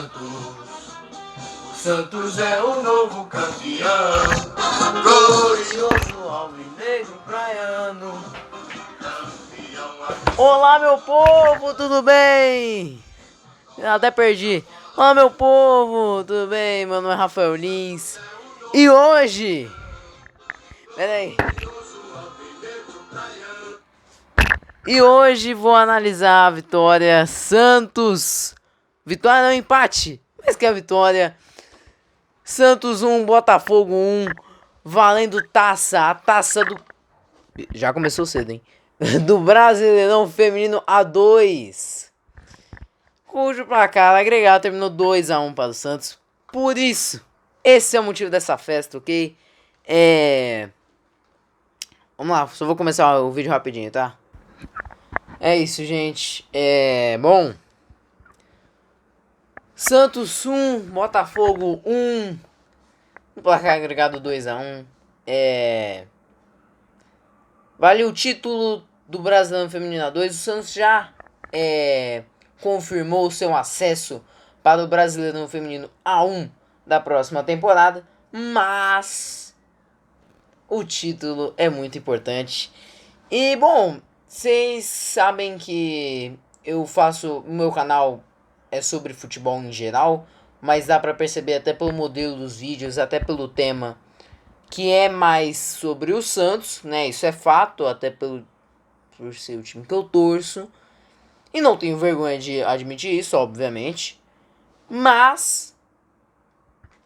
O Santos é o novo campeão, glorioso alvinegro praiano. Olá, meu povo, tudo bem? Até perdi. Olá, meu povo, tudo bem? Meu nome é Rafael Lins. E hoje... Pera aí. E hoje vou analisar a vitória Santos. Vitória não, empate. Mas que é a vitória. Santos 1, Botafogo 1. Valendo taça. A taça do... Já começou cedo, hein? Do Brasileirão Feminino A2. Cujo placar agregado terminou 2-1 para o Santos. Por isso, esse é o motivo dessa festa, ok? Vamos lá, só vou começar o vídeo rapidinho, tá? É isso, gente. Bom. Santos 1, Botafogo 1. O placar agregado 2-1. Vale o título do Brasileirão Feminino A2. O Santos já confirmou seu acesso para o Brasileirão Feminino A1 da próxima temporada. Mas o título é muito importante. E, bom, vocês sabem que eu faço... O meu canal é sobre futebol em geral, mas dá pra perceber até pelo modelo dos vídeos, até pelo tema, que é mais sobre o Santos, né? Isso é fato, até por ser o time que eu torço. E não tenho vergonha de admitir isso, obviamente. Mas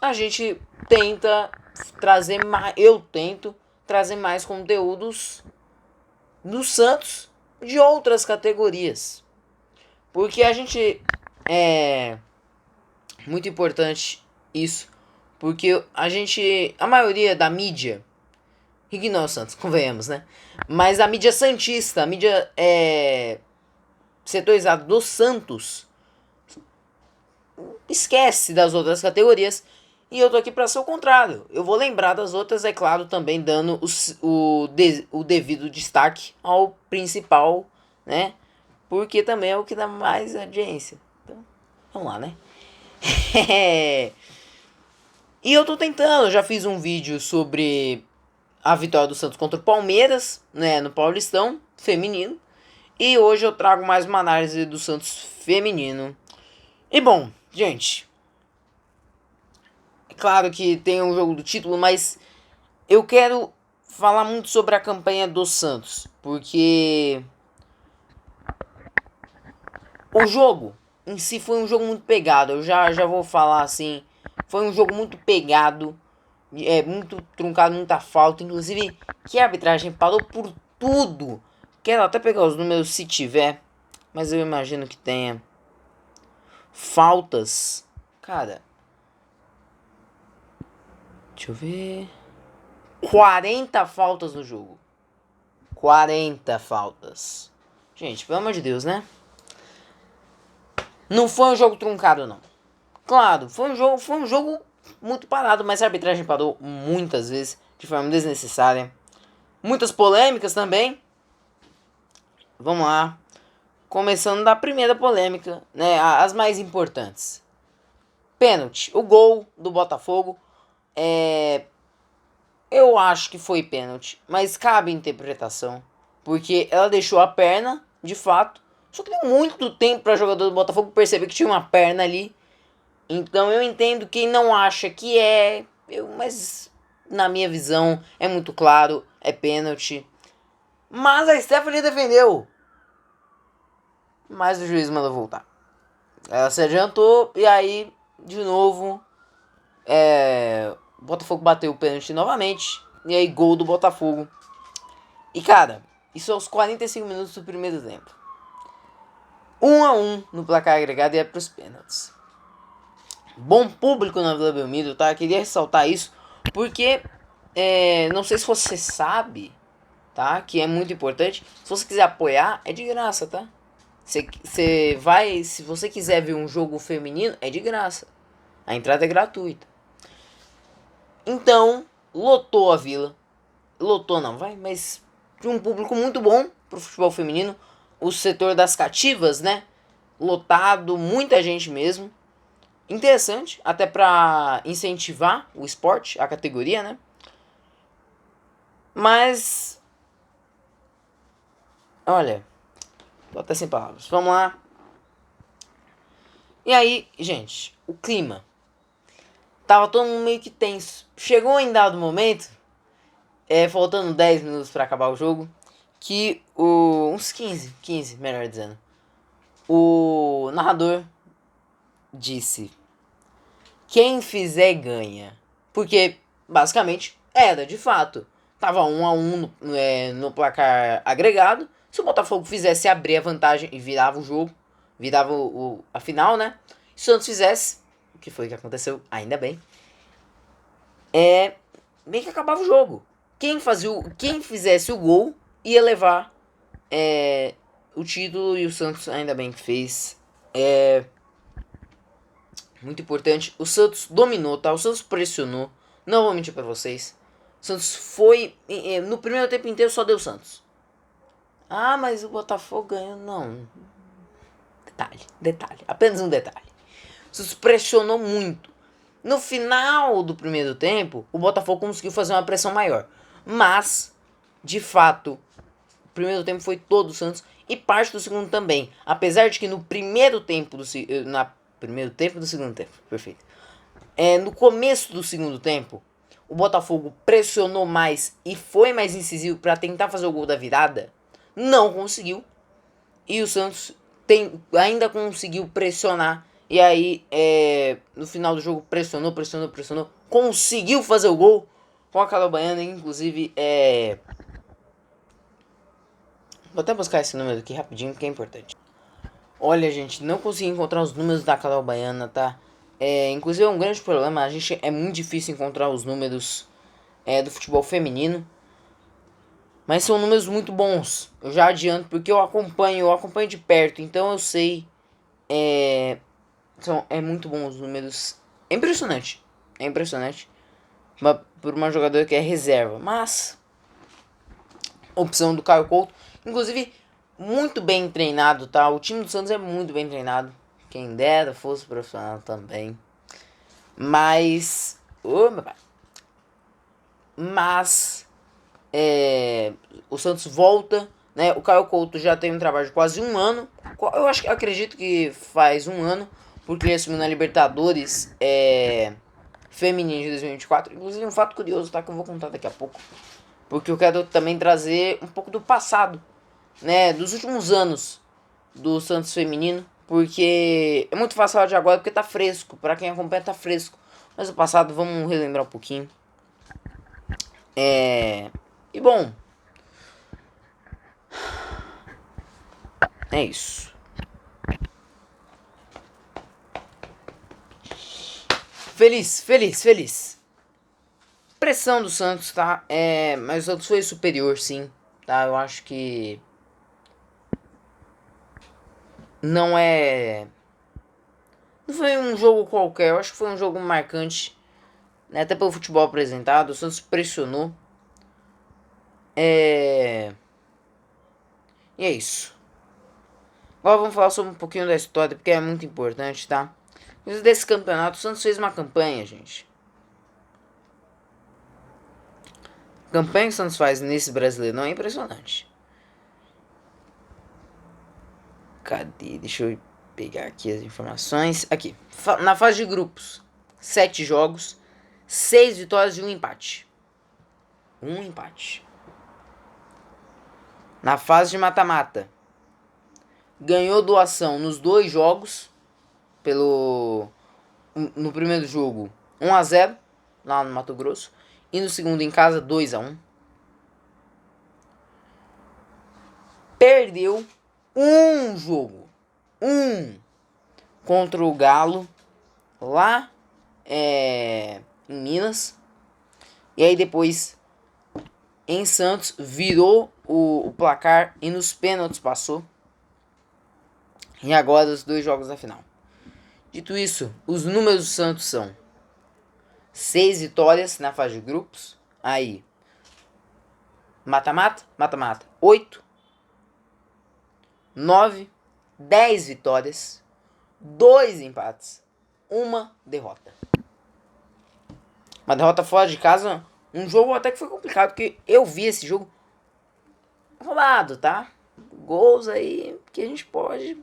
a gente tenta trazer mais... Eu tento trazer mais conteúdos do Santos de outras categorias. Porque a gente... muito importante isso. Porque a maioria da mídia... Ignora o Santos, convenhamos, né? Mas a mídia santista, a mídia setorizada do Santos, esquece das outras categorias. E eu tô aqui pra ser o contrário. Eu vou lembrar das outras, é claro, também dando o devido destaque ao principal, né? Porque também é o que dá mais audiência. Então, vamos lá, né? E eu tô tentando, já fiz um vídeo sobre a vitória do Santos contra o Palmeiras, né, no Paulistão feminino. E hoje eu trago mais uma análise do Santos feminino. E bom, gente, é claro que tem um jogo do título, mas eu quero falar muito sobre a campanha do Santos, porque o jogo em si foi um jogo muito pegado. Eu já vou falar assim, foi um jogo muito pegado, muito truncado, muita falta, inclusive que a arbitragem parou por tudo. Quero até pegar os números se tiver, mas eu imagino que tenha. Faltas, cara, deixa eu ver, 40 faltas no jogo. 40 faltas. Gente, pelo amor de Deus, né? Não foi um jogo truncado, não. Claro, foi um jogo muito parado, mas a arbitragem parou muitas vezes de forma desnecessária. Muitas polêmicas também. Vamos lá. Começando da primeira polêmica, né? As mais importantes. Pênalti. O gol do Botafogo. Eu acho que foi pênalti, mas cabe interpretação. Porque ela deixou a perna, de fato. Só que deu muito tempo para o jogador do Botafogo perceber que tinha uma perna ali. Então eu entendo quem não acha que mas na minha visão é muito claro, é pênalti. Mas a Stephanie defendeu. Mas o juiz mandou voltar. Ela se adiantou e aí, de novo, o Botafogo bateu o pênalti novamente. E aí, gol do Botafogo. E cara, isso aos 45 minutos do primeiro tempo. 1-1 no placar agregado e é pros pênaltis. Bom público na Vila Belmiro, tá? Queria ressaltar isso porque não sei se você sabe, tá? Que é muito importante. Se você quiser apoiar, é de graça, tá? Você vai, se você quiser ver um jogo feminino, é de graça. A entrada é gratuita. Então, lotou a vila. Lotou não, vai, mas de um público muito bom pro futebol feminino. O setor das cativas, né? Lotado, muita gente mesmo. interessante, até para incentivar o esporte, a categoria, né? Mas, olha, tô até sem palavras. Vamos lá. E aí, gente, o clima. Tava todo mundo meio que tenso. Chegou em dado momento, faltando 10 minutos para acabar o jogo, que uns 15 melhor dizendo. O narrador disse: quem fizer ganha. Porque, basicamente, era de fato. Tava 1-1 no placar agregado. Se o Botafogo fizesse abrir a vantagem e virava o jogo, virava a final, né? Se o Santos fizesse, o que foi que aconteceu, ainda bem, bem que acabava o jogo. Quem fizesse o gol ia levar o título, e o Santos ainda bem que fez. Muito importante. O Santos dominou, tá? O Santos pressionou. Não vou mentir pra vocês. O Santos foi. No primeiro tempo inteiro só deu Santos. Ah, mas o Botafogo ganhou. Não. Detalhe. Apenas um detalhe. O Santos pressionou muito. No final do primeiro tempo, o Botafogo conseguiu fazer uma pressão maior. Mas, de fato, o primeiro tempo foi todo o Santos e parte do segundo também. Apesar de que no primeiro tempo primeiro tempo do segundo tempo, perfeito. No começo do segundo tempo, o Botafogo pressionou mais e foi mais incisivo para tentar fazer o gol da virada. Não conseguiu. E o Santos ainda conseguiu pressionar. E aí, no final do jogo, pressionou. Conseguiu fazer o gol com a Calabaiana. Inclusive, vou até buscar esse número aqui rapidinho, que é importante. Olha, gente, não consegui encontrar os números da Calabaiana, tá? Inclusive é um grande problema. É muito difícil encontrar os números do futebol feminino. Mas são números muito bons. Eu já adianto porque eu acompanho de perto. Então eu sei. É muito bom os números. É impressionante. Por uma jogadora que é reserva. Mas, opção do Caio Couto. Inclusive, muito bem treinado, tá? O time do Santos é muito bem treinado. Quem dera fosse profissional também. Mas. Meu pai. Mas. O Santos volta, né? O Caio Couto já tem um trabalho de quase um ano. Acredito que faz um ano, porque ele assumiu na Libertadores feminina de 2024. Inclusive um fato curioso, tá? Que eu vou contar daqui a pouco. Porque eu quero também trazer um pouco do passado, né? Dos últimos anos do Santos feminino. Porque é muito fácil falar de agora porque tá fresco. Pra quem acompanha tá fresco. Mas o passado, vamos relembrar um pouquinho. E bom, é isso. Feliz. Pressão do Santos, tá? Mas o Santos foi superior, sim. Tá? Eu acho que não foi um jogo qualquer. Eu acho que foi um jogo marcante, né? Até pelo futebol apresentado. O Santos pressionou. E é isso. Agora vamos falar sobre um pouquinho da história, porque é muito importante, tá? Desse campeonato, o Santos fez uma campanha, gente. A campanha que o Santos faz nesse brasileiro não é impressionante. Cadê? Deixa eu pegar aqui as informações. Aqui. Na fase de grupos, 7 jogos, 6 vitórias e 1 empate. Na fase de mata-mata, ganhou doação nos 2 jogos. No primeiro jogo, 1-0 lá no Mato Grosso. E no segundo em casa, 2-1. Perdeu um jogo. Contra o Galo. Lá em Minas. E aí depois em Santos virou o placar e nos pênaltis passou. E agora os 2 jogos da final. Dito isso, os números do Santos são 6 vitórias na fase de grupos. Aí, mata-mata, 8, 9, 10 vitórias, 2 empates, uma derrota. Uma derrota fora de casa, um jogo até que foi complicado, porque eu vi esse jogo rolado, tá? Gols aí que a gente pode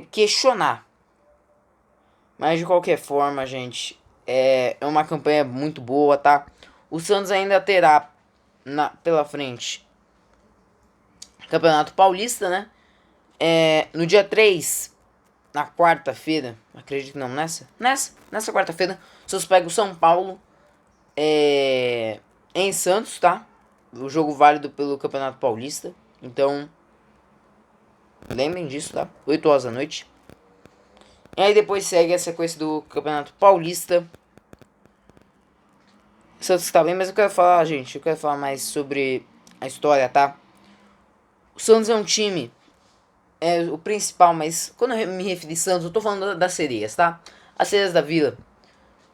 questionar. Mas de qualquer forma, gente, é uma campanha muito boa, tá? O Santos ainda terá pela frente Campeonato Paulista, né? No dia 3, na quarta-feira, acredito que não, nessa quarta-feira, o Santos pega o São Paulo em Santos, tá? O jogo válido pelo Campeonato Paulista. Então, lembrem disso, tá? 8 horas da noite. E aí depois segue a sequência do Campeonato Paulista. O Santos tá bem, mas eu quero falar, gente, eu quero falar mais sobre a história, tá? O Santos é um time, o principal, mas quando eu me referi a Santos, eu tô falando das sereias, tá? As sereias da Vila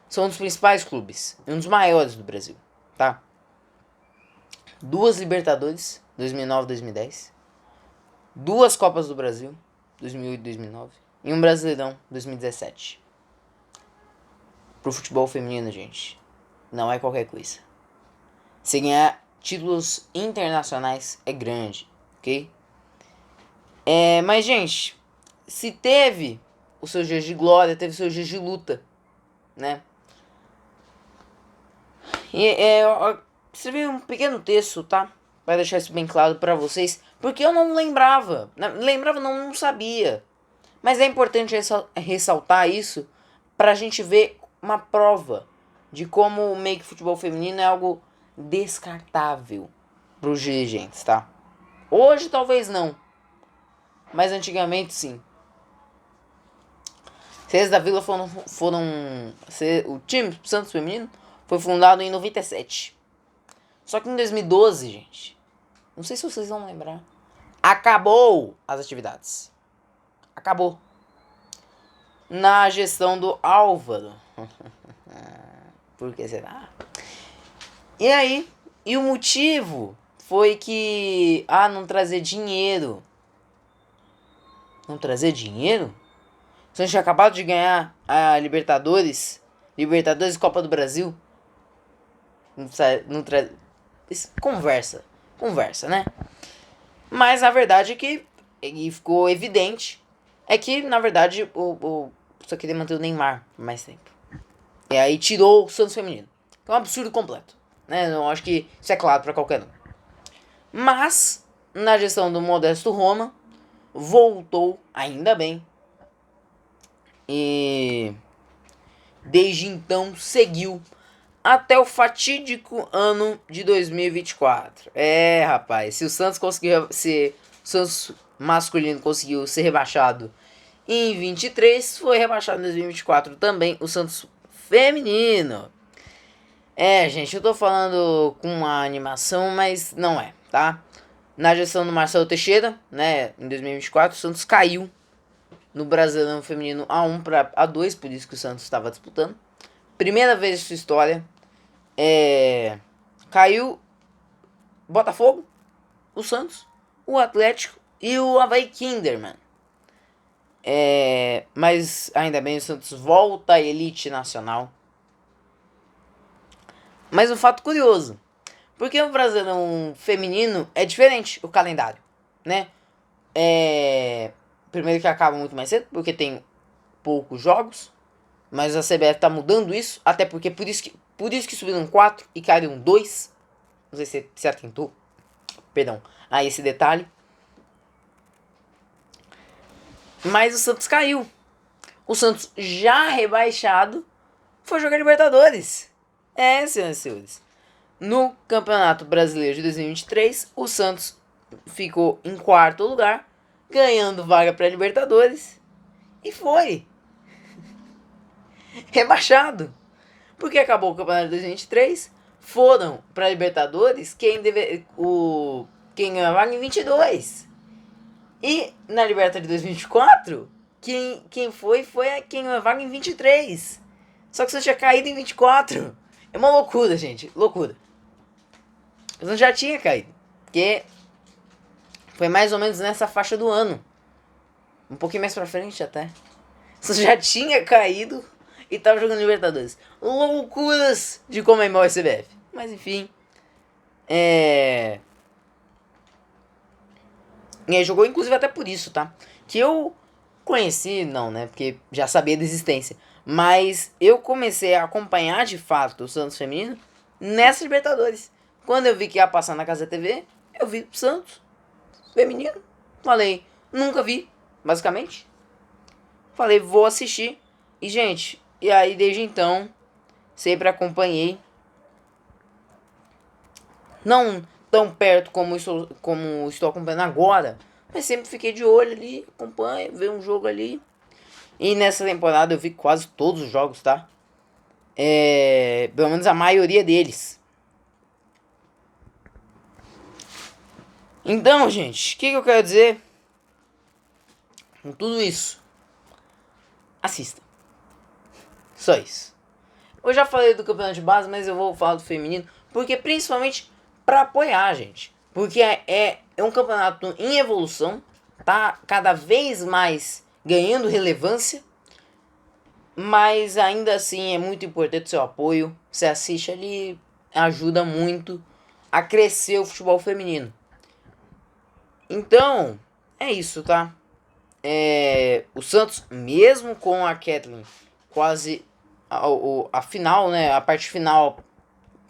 são um dos principais clubes, um dos maiores do Brasil, tá? 2 Libertadores, 2009 e 2010. 2 Copas do Brasil, 2008 e 2009. E um Brasileirão, 2017. Pro futebol feminino, gente, não é qualquer coisa. Se ganhar títulos internacionais é grande, ok? Mas, gente, se teve os seus dias de glória, teve os seus dias de luta, né? E escrevi um pequeno texto, tá? Pra deixar isso bem claro pra vocês, porque eu não lembrava. Não sabia. Mas é importante ressaltar isso pra gente ver uma prova de como o meio que futebol feminino é algo descartável pros dirigentes, tá? Hoje talvez não, mas antigamente sim. Sereias da Vila o time Santos Feminino foi fundado em 97. Só que em 2012, gente, não sei se vocês vão lembrar, acabou as atividades. Acabou. Na gestão do Álvaro. Por que será? E aí, o motivo foi que não trazer dinheiro. Não trazer dinheiro? O Santos tinha acabado de ganhar a Libertadores e Copa do Brasil. Não tra... Conversa, né? Mas a verdade é que, e ficou evidente, é que na verdade o só queria manter o Neymar por mais tempo. E aí tirou o Santos feminino. É um absurdo completo, né? Eu acho que isso é claro pra qualquer um. Mas, na gestão do Modesto Roma, voltou, ainda bem. E desde então seguiu até o fatídico ano de 2024. Rapaz, se o Santos conseguiu ser... O Santos masculino conseguiu ser rebaixado em 23, foi rebaixado em 2024 também o Santos feminino. Gente, eu tô falando com uma animação, mas não é, tá? Na gestão do Marcelo Teixeira, né, em 2024, o Santos caiu no Brasileirão Feminino A1 para A2, por isso que o Santos estava disputando. Primeira vez em sua história. Caiu Botafogo, o Santos, o Atlético e o Avaí Kinderman. Mas ainda bem, o Santos volta à elite nacional. Mas um fato curioso, porque o Brasileirão feminino é diferente o calendário, né? Primeiro que acaba muito mais cedo, porque tem poucos jogos. Mas a CBF tá mudando isso, até porque por isso que subiram 4 e caíram 2. Não sei se você atentou, perdão, a esse detalhe. Mas o Santos caiu. O Santos já rebaixado foi jogar Libertadores. Senhoras e senhores. No Campeonato Brasileiro de 2023, o Santos ficou em 4º lugar, ganhando vaga para Libertadores. E foi rebaixado. Porque acabou o Campeonato de 2023, foram para Libertadores quem ganhou a vaga em 22. E na Libertadores de 2024, quem foi quem ganhou a vaga em 23. Só que você tinha caído em 24. É uma loucura, gente. Loucura. Eu já tinha caído. Porque foi mais ou menos nessa faixa do ano. Um pouquinho mais pra frente até. já tinha caído e tava jogando Libertadores. Loucuras de Conmebol e CBF. Mas enfim. E aí jogou inclusive até por isso, tá? Que eu conheci, não, né? Porque já sabia da existência. Mas eu comecei a acompanhar de fato o Santos feminino nessa Libertadores. Quando eu vi que ia passar na Casa TV, eu vi o Santos feminino. Falei, nunca vi, basicamente. Falei, vou assistir. E, gente, e aí desde então, sempre acompanhei. Não tão perto como estou acompanhando agora. Mas sempre fiquei de olho ali, acompanho, ver um jogo ali. E nessa temporada eu vi quase todos os jogos, tá? Pelo menos a maioria deles. Então, gente, o que eu quero dizer com tudo isso? Assista. Só isso. Eu já falei do campeonato de base, mas eu vou falar do feminino. Porque principalmente pra apoiar, gente. Porque é um campeonato em evolução. Tá cada vez mais ganhando relevância. Mas ainda assim é muito importante o seu apoio. Você assiste ali, ajuda muito a crescer o futebol feminino. Então, é isso, tá? O Santos, mesmo com a Kathleen quase a final, né? A parte final,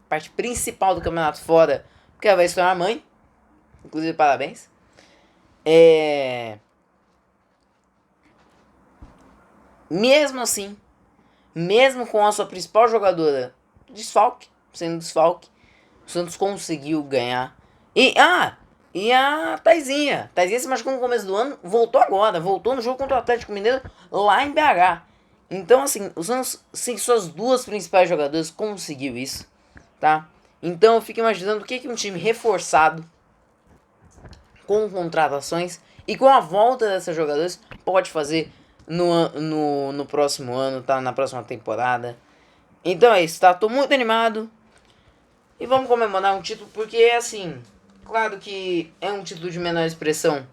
a parte principal do campeonato fora, porque ela vai se tornar mãe. Inclusive, parabéns. Mesmo assim, mesmo com a sua principal jogadora sendo desfalque, o Santos conseguiu ganhar. E a Taizinha. Taizinha se machucou no começo do ano, voltou agora. Voltou no jogo contra o Atlético Mineiro lá em BH. Então, assim, o Santos, sem suas duas principais jogadoras, conseguiu isso, tá? Então, eu fico imaginando o que um time reforçado, com contratações e com a volta dessas jogadoras, pode fazer no próximo ano, tá? Na próxima temporada. Então é isso, tá? Tô muito animado. E vamos comemorar um título, porque, assim, claro que é um título de menor expressão.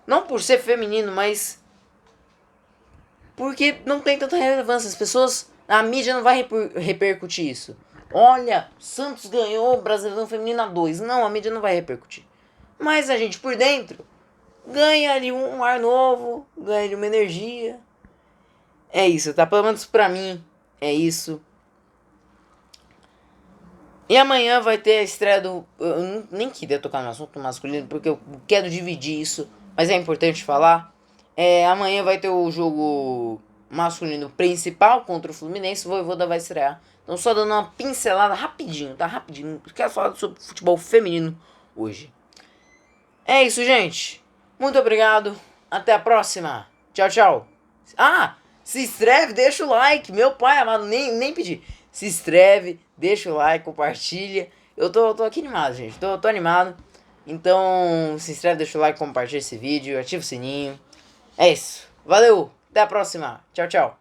Não por ser feminino, mas porque não tem tanta relevância. As pessoas, a mídia não vai repercutir isso. Olha, Santos ganhou o Brasileirão Feminino A2. Não, a mídia não vai repercutir. Mas a gente por dentro ganha ali um ar novo, ganha ali uma energia. É isso, tá? Pelo menos pra mim, é isso. E amanhã vai ter a estreia do... Eu nem queria tocar no assunto masculino, porque eu quero dividir isso, mas é importante falar. Amanhã vai ter o jogo masculino principal contra o Fluminense. O Vojvoda vai estrear. Então só dando uma pincelada rapidinho, tá? Rapidinho. Quero falar sobre futebol feminino hoje. É isso, gente. Muito obrigado. Até a próxima. Tchau, tchau. Se inscreve, deixa o like. Meu pai amado, nem pedi. Se inscreve, deixa o like, compartilha. Eu tô aqui animado, gente. Tô animado. Então, se inscreve, deixa o like, compartilha esse vídeo, ativa o sininho. É isso. Valeu. Até a próxima. Tchau, tchau.